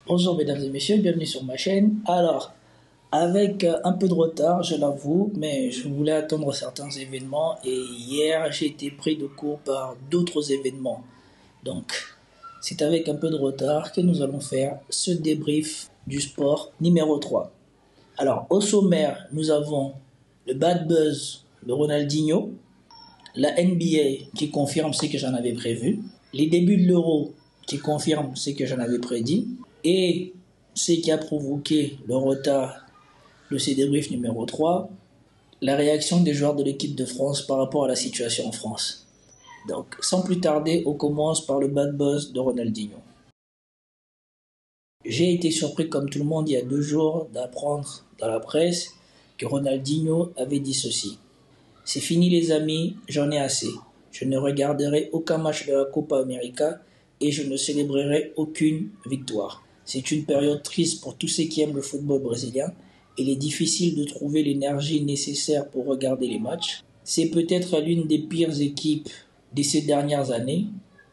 Bonjour mesdames et messieurs, bienvenue sur ma chaîne. Alors, avec un peu de retard, je l'avoue, mais je voulais attendre certains événements et hier j'ai été pris de court par d'autres événements. Donc, c'est avec un peu de retard que nous allons faire ce débrief du sport numéro 3. Alors, au sommaire, nous avons le bad buzz de Ronaldinho, la NBA qui confirme ce que j'en avais prévu, les débuts de l'Euro qui confirment ce que j'en avais prédit, et ce qui a provoqué le retard de ce débrief numéro 3, la réaction des joueurs de l'équipe de France par rapport à la situation en France. Donc, sans plus tarder, on commence par le bad buzz de Ronaldinho. J'ai été surpris comme tout le monde il y a 2 jours d'apprendre dans la presse que Ronaldinho avait dit ceci. C'est fini les amis, j'en ai assez. Je ne regarderai aucun match de la Copa América et je ne célébrerai aucune victoire. C'est une période triste pour tous ceux qui aiment le football brésilien. Il est difficile de trouver l'énergie nécessaire pour regarder les matchs. C'est peut-être l'une des pires équipes de ces dernières années,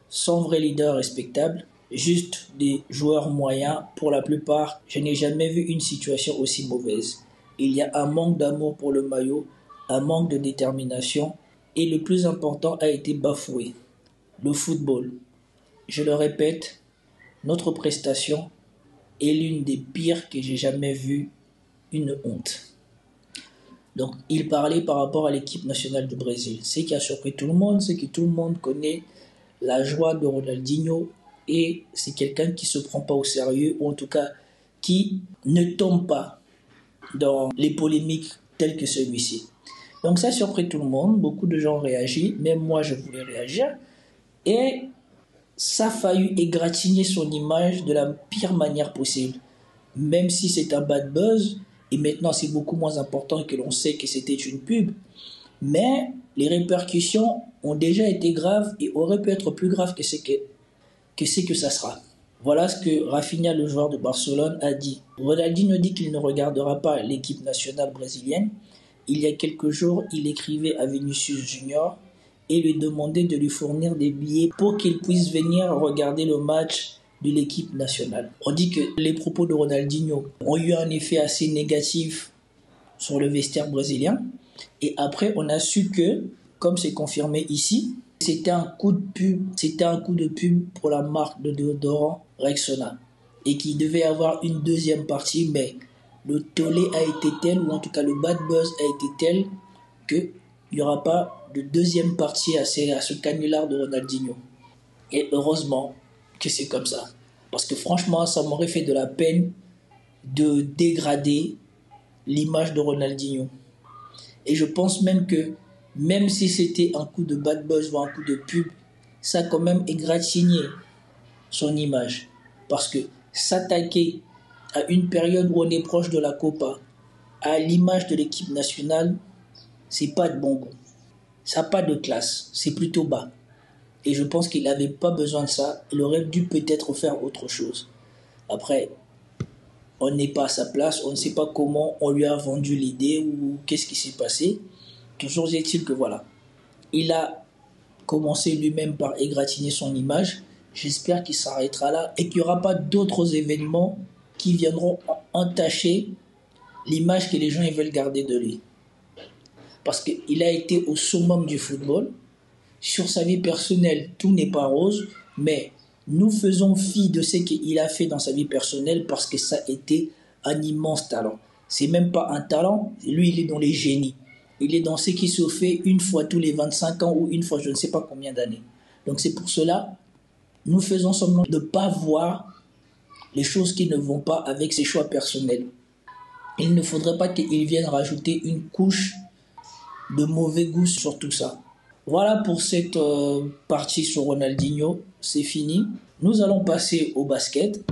sans vrai leader respectable, juste des joueurs moyens. Pour la plupart, je n'ai jamais vu une situation aussi mauvaise. Il y a un manque d'amour pour le maillot, un manque de détermination et le plus important a été bafoué. Le football. Je le répète, notre prestation est l'une des pires que j'ai jamais vues, une honte. Donc il parlait par rapport à l'équipe nationale du Brésil. Ce qui a surpris tout le monde, c'est que tout le monde connaît la joie de Ronaldinho et c'est quelqu'un qui ne se prend pas au sérieux ou en tout cas qui ne tombe pas dans les polémiques telles que celui-ci. Donc ça a surpris tout le monde, beaucoup de gens ont réagi, même moi je voulais réagir, et ça a failli égratigner son image de la pire manière possible. Même si c'est un bad buzz, et maintenant c'est beaucoup moins important que l'on sait que c'était une pub, mais les répercussions ont déjà été graves et auraient pu être plus graves que ce que ça sera. Voilà ce que Rafinha, le joueur de Barcelone, a dit. Ronaldinho dit qu'il ne regardera pas l'équipe nationale brésilienne. Il y a quelques jours, il écrivait à Vinicius Junior et lui demandait de lui fournir des billets pour qu'il puisse venir regarder le match de l'équipe nationale. On dit que les propos de Ronaldinho ont eu un effet assez négatif sur le vestiaire brésilien. Et après, on a su que, comme c'est confirmé ici, c'était un coup de pub pour la marque de déodorant Rexona et qu'il devait avoir une deuxième partie, mais le tollé a été tel, ou en tout cas le bad buzz a été tel, qu'il n'y aura pas de deuxième partie à ce canular de Ronaldinho. Et heureusement que c'est comme ça. Parce que franchement, ça m'aurait fait de la peine de dégrader l'image de Ronaldinho. Et je pense même que, même si c'était un coup de bad buzz ou un coup de pub, ça a quand même égratigné son image. Parce que s'attaquer à une période où on est proche de la Copa, à l'image de l'équipe nationale, c'est pas de bon goût. Ça n'a pas de classe, c'est plutôt bas. Et je pense qu'il n'avait pas besoin de ça. Il aurait dû peut-être faire autre chose. Après, on n'est pas à sa place, on ne sait pas comment on lui a vendu l'idée ou qu'est-ce qui s'est passé. Toujours est-il que voilà, il a commencé lui-même par égratigner son image. J'espère qu'il s'arrêtera là et qu'il n'y aura pas d'autres événements qui viendront entacher l'image que les gens veulent garder de lui. Parce qu'il a été au summum du football. Sur sa vie personnelle, tout n'est pas rose, mais nous faisons fi de ce qu'il a fait dans sa vie personnelle parce que ça a été un immense talent. C'est même pas un talent, lui il est dans les génies. Il est dans ce qui se fait une fois tous les 25 ans ou une fois je ne sais pas combien d'années. Donc c'est pour cela, nous faisons semblant de ne pas voir les choses qui ne vont pas avec ses choix personnels. Il ne faudrait pas qu'il vienne rajouter une couche de mauvais goût sur tout ça. Voilà pour cette partie sur Ronaldinho, c'est fini. Nous allons passer au basket.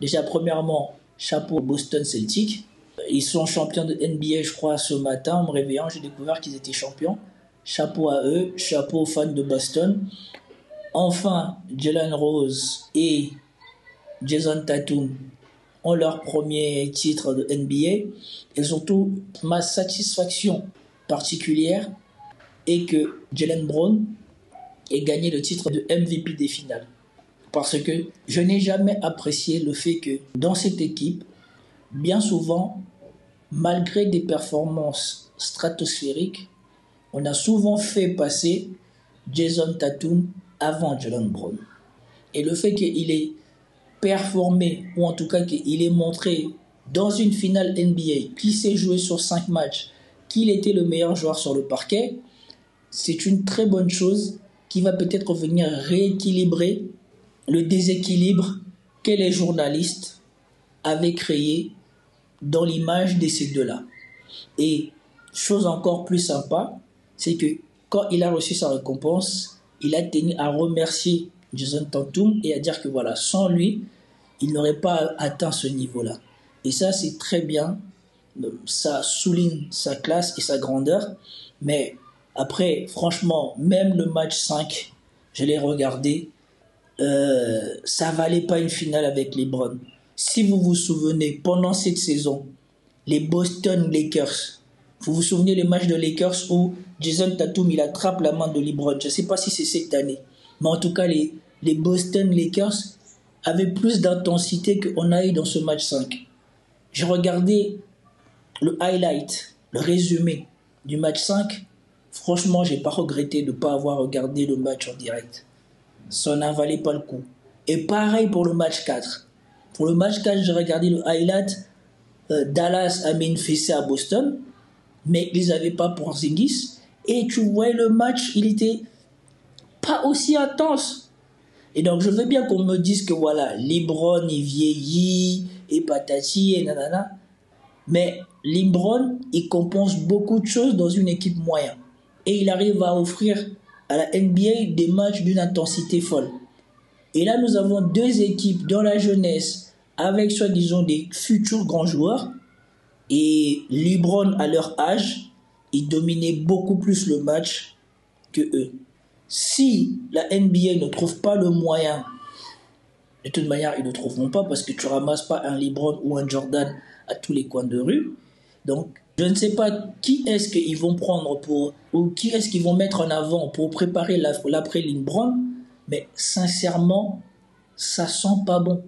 Déjà, premièrement, chapeau au Boston Celtics. Ils sont champions de NBA, je crois, ce matin. En me réveillant, j'ai découvert qu'ils étaient champions. Chapeau à eux, chapeau aux fans de Boston. Enfin, Jalen Rose et Jason Tatum ont leur premier titre de NBA. Et surtout, ma satisfaction particulière est que Jaylen Brown ait gagné le titre de MVP des finales. Parce que je n'ai jamais apprécié le fait que dans cette équipe, bien souvent, malgré des performances stratosphériques, on a souvent fait passer Jason Tatum avant Jaylen Brown. Et le fait qu'il ait performé, ou en tout cas qu'il ait montré dans une finale NBA, qu'il s'est joué sur 5 matchs, qu'il était le meilleur joueur sur le parquet, c'est une très bonne chose qui va peut-être venir rééquilibrer le déséquilibre que les journalistes avaient créé dans l'image de ces deux-là. Et chose encore plus sympa, c'est que quand il a reçu sa récompense, il a tenu à remercier Jason Tatum et à dire que voilà, sans lui, il n'aurait pas atteint ce niveau-là. Et ça, c'est très bien. Ça souligne sa classe et sa grandeur. Mais après, franchement, même le match 5, je l'ai regardé, ça valait pas une finale avec les Browns. Si vous vous souvenez, pendant cette saison, les Boston Lakers, vous vous souvenez le match de Lakers où Jason Tatum il attrape la main de LeBron. Je ne sais pas si c'est cette année, mais en tout cas les Boston Lakers avaient plus d'intensité qu'on a eu dans ce match 5. J'ai regardé le highlight, le résumé du match 5. Franchement, j'ai pas regretté de ne pas avoir regardé le match en direct. Ça n'en valait pas le coup. Et pareil pour le match 4. Pour le match 4, j'ai regardé le highlight. Dallas a mis une fessée à Boston, mais ils n'avaient pas Porzingis. Et tu vois, le match, il était pas aussi intense. Et donc, je veux bien qu'on me dise que voilà, LeBron, il vieillit, et patati, et nanana. Mais LeBron, il compense beaucoup de choses dans une équipe moyenne. Et il arrive à offrir à la NBA des matchs d'une intensité folle. Et là, nous avons deux équipes dans la jeunesse avec soi-disant des futurs grands joueurs. Et LeBron, à leur âge, il dominait beaucoup plus le match que eux. Si la NBA ne trouve pas le moyen, de toute manière, ils ne le trouveront pas parce que tu ne ramasses pas un LeBron ou un Jordan à tous les coins de rue. Donc, je ne sais pas qui est-ce qu'ils vont prendre ou qui est-ce qu'ils vont mettre en avant pour préparer l'après LeBron, mais sincèrement, ça sent pas bon.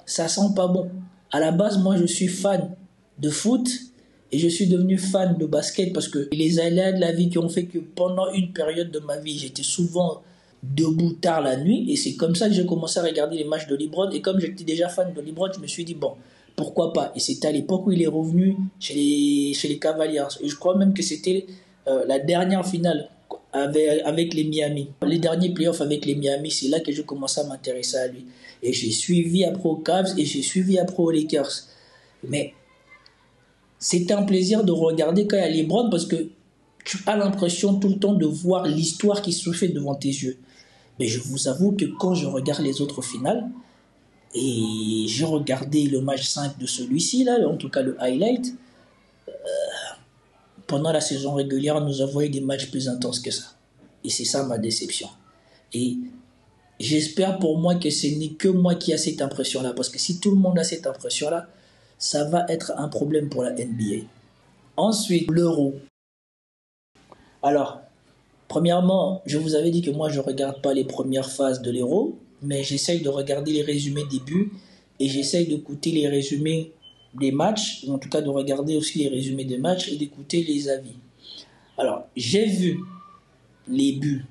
Ça sent pas bon. À la base, moi, je suis fan de foot et je suis devenu fan de basket parce que les aléas de la vie qui ont fait que pendant une période de ma vie, j'étais souvent debout tard la nuit et c'est comme ça que j'ai commencé à regarder les matchs de LeBron et comme j'étais déjà fan de LeBron, je me suis dit bon, pourquoi pas. Et c'était à l'époque où il est revenu chez les Cavaliers et je crois même que c'était la dernière finale avec les Miami. Les derniers playoffs avec les Miami, c'est là que j'ai commencé à m'intéresser à lui. Et j'ai suivi après aux Cavs et j'ai suivi après aux Lakers. Mais c'était un plaisir de regarder quand il y a LeBron parce que tu as l'impression tout le temps de voir l'histoire qui se fait devant tes yeux. Mais je vous avoue que quand je regarde les autres finales, et j'ai regardé le match 5 de celui-ci, là, en tout cas le highlight, pendant la saison régulière, nous avons eu des matchs plus intenses que ça. Et c'est ça ma déception. Et j'espère pour moi que ce n'est que moi qui a cette impression-là. Parce que si tout le monde a cette impression-là, ça va être un problème pour la NBA. Ensuite, l'Euro. Alors, premièrement, je vous avais dit que moi, je ne regarde pas les premières phases de l'Euro, mais j'essaye de regarder les résumés des buts et j'essaye d'écouter les résumés des matchs, ou en tout cas de regarder aussi les résumés des matchs et d'écouter les avis. Alors, j'ai vu les buts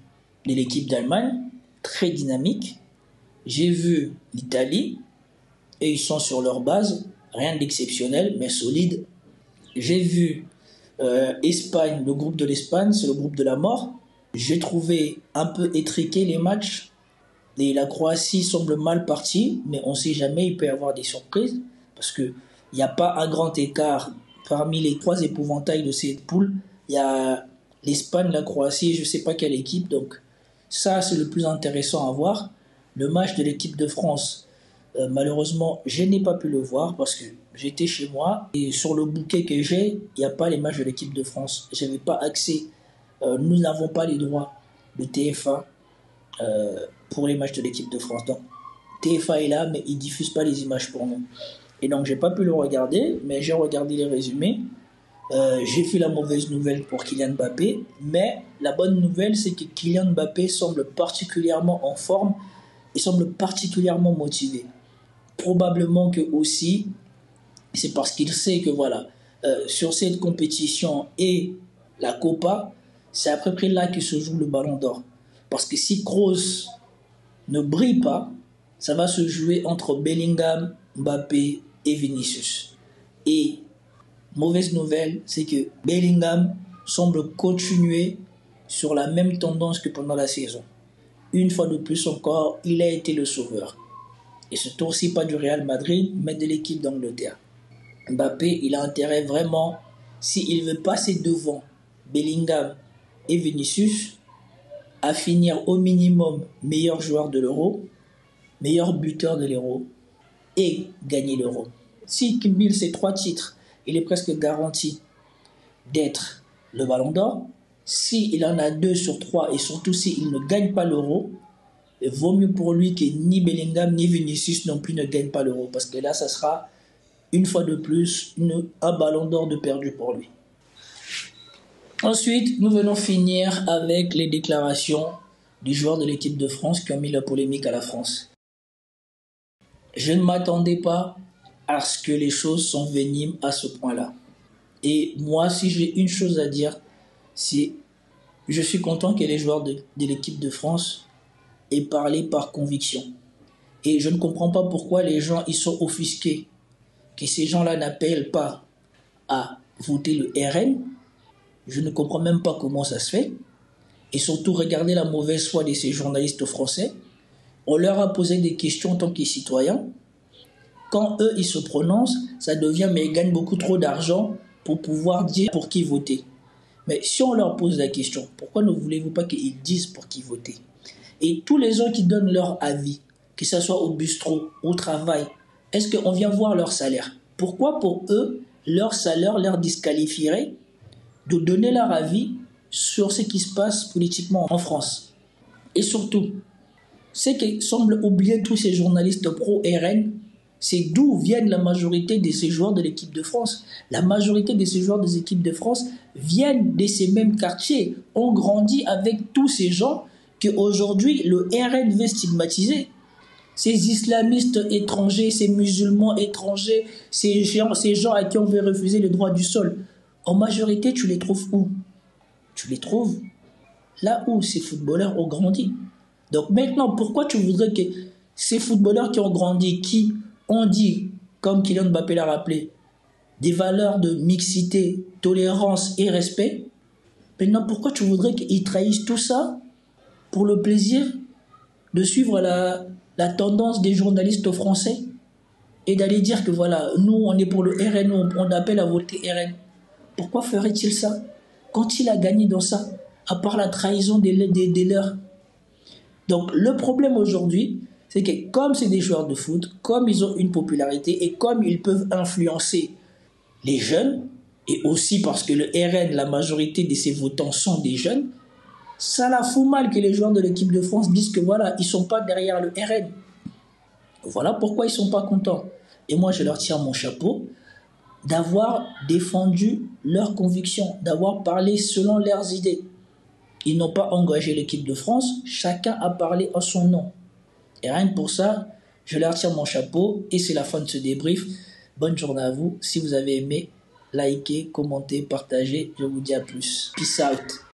de l'équipe d'Allemagne, très dynamique. J'ai vu l'Italie, et ils sont sur leur base, rien d'exceptionnel, mais solide. J'ai vu Espagne, le groupe de l'Espagne, c'est le groupe de la mort. J'ai trouvé un peu étriqué les matchs. Et la Croatie semble mal partie, mais on ne sait jamais, il peut y avoir des surprises, parce qu'il n'y a pas un grand écart parmi les trois épouvantails de cette poule. Il y a l'Espagne, la Croatie, je ne sais pas quelle équipe, donc ça c'est le plus intéressant à voir. Le match de l'équipe de France, malheureusement, je n'ai pas pu le voir parce que j'étais chez moi et sur le bouquet que j'ai, il n'y a pas les matchs de l'équipe de France. Je n'avais pas accès, nous n'avons pas les droits de TF1 pour les matchs de l'équipe de France. Donc, TF1 est là, mais ils ne diffusent pas les images pour nous. Et donc, je n'ai pas pu le regarder, mais j'ai regardé les résumés. J'ai fait la mauvaise nouvelle pour Kylian Mbappé, mais la bonne nouvelle, c'est que Kylian Mbappé semble particulièrement en forme il semble particulièrement motivé. Probablement que aussi, c'est parce qu'il sait que voilà, sur cette compétition et la Copa, c'est à peu près là que se joue le Ballon d'Or. Parce que si Kroos ne brille pas, ça va se jouer entre Bellingham, Mbappé et Vinicius. Et mauvaise nouvelle, c'est que Bellingham semble continuer sur la même tendance que pendant la saison. Une fois de plus encore, il a été le sauveur. Et ce tour-ci, pas du Real Madrid, mais de l'équipe d'Angleterre. Mbappé, il a intérêt vraiment, s'il veut passer devant Bellingham et Vinicius, à finir au minimum meilleur joueur de l'Euro, meilleur buteur de l'Euro et gagner l'Euro. Si cumule ces 3 titres, il est presque garanti d'être le Ballon d'Or. S'il en a 2 sur 3 et surtout s'il ne gagne pas l'Euro, il vaut mieux pour lui que ni Bellingham ni Vinicius non plus ne gagnent pas l'Euro, parce que là, ça sera une fois de plus un Ballon d'Or de perdu pour lui. Ensuite, nous venons finir avec les déclarations du joueur de l'équipe de France qui ont mis la polémique à la France. Je ne m'attendais pas à ce que les choses s'enveniment à ce point-là. Et moi, si j'ai une chose à dire, c'est que je suis content que les joueurs de l'équipe de France aient parlé par conviction. Et je ne comprends pas pourquoi les gens ils sont offusqués que ces gens-là n'appellent pas à voter le RN. Je ne comprends même pas comment ça se fait. Et surtout, regardez la mauvaise foi de ces journalistes français. On leur a posé des questions en tant que citoyens. Quand eux, ils se prononcent, ça devient « mais ils gagnent beaucoup trop d'argent pour pouvoir dire pour qui voter ». Mais si on leur pose la question, pourquoi ne voulez-vous pas qu'ils disent pour qui voter? Et tous les gens qui donnent leur avis, que ce soit au bistrot, au travail, est-ce qu'on vient voir leur salaire? Pourquoi pour eux, leur salaire leur disqualifierait de donner leur avis sur ce qui se passe politiquement en France? Et surtout, ce qui semble oublier tous ces journalistes pro-RN, c'est d'où viennent la majorité de ces joueurs de l'équipe de France. La majorité de ces joueurs des équipes de France viennent de ces mêmes quartiers, ont grandi avec tous ces gens qu'aujourd'hui le RN veut stigmatiser. Ces islamistes étrangers, ces musulmans étrangers, ces gens à qui on veut refuser le droit du sol, en majorité, tu les trouves où? Tu les trouves là où ces footballeurs ont grandi. Donc maintenant, pourquoi tu voudrais que ces footballeurs qui ont grandi, qui ont dit, comme Kylian Mbappé l'a rappelé, des valeurs de mixité, tolérance et respect, maintenant pourquoi tu voudrais qu'ils trahissent tout ça pour le plaisir de suivre la tendance des journalistes français et d'aller dire que voilà, nous on est pour le RN, on appelle à voter RN. Pourquoi ferait-il ça quand il a gagné dans ça, à part la trahison des leurs? Donc le problème aujourd'hui, c'est que comme c'est des joueurs de foot, comme ils ont une popularité et comme ils peuvent influencer les jeunes, et aussi parce que le RN, la majorité de ses votants sont des jeunes, ça la fout mal que les joueurs de l'équipe de France disent que voilà, ils ne sont pas derrière le RN. Voilà pourquoi ils ne sont pas contents. Et moi, je leur tire mon chapeau d'avoir défendu leurs convictions, d'avoir parlé selon leurs idées. Ils n'ont pas engagé l'équipe de France, chacun a parlé à son nom. Et rien que pour ça, je leur tire mon chapeau et c'est la fin de ce débrief. Bonne journée à vous. Si vous avez aimé, likez, commentez, partagez. Je vous dis à plus. Peace out.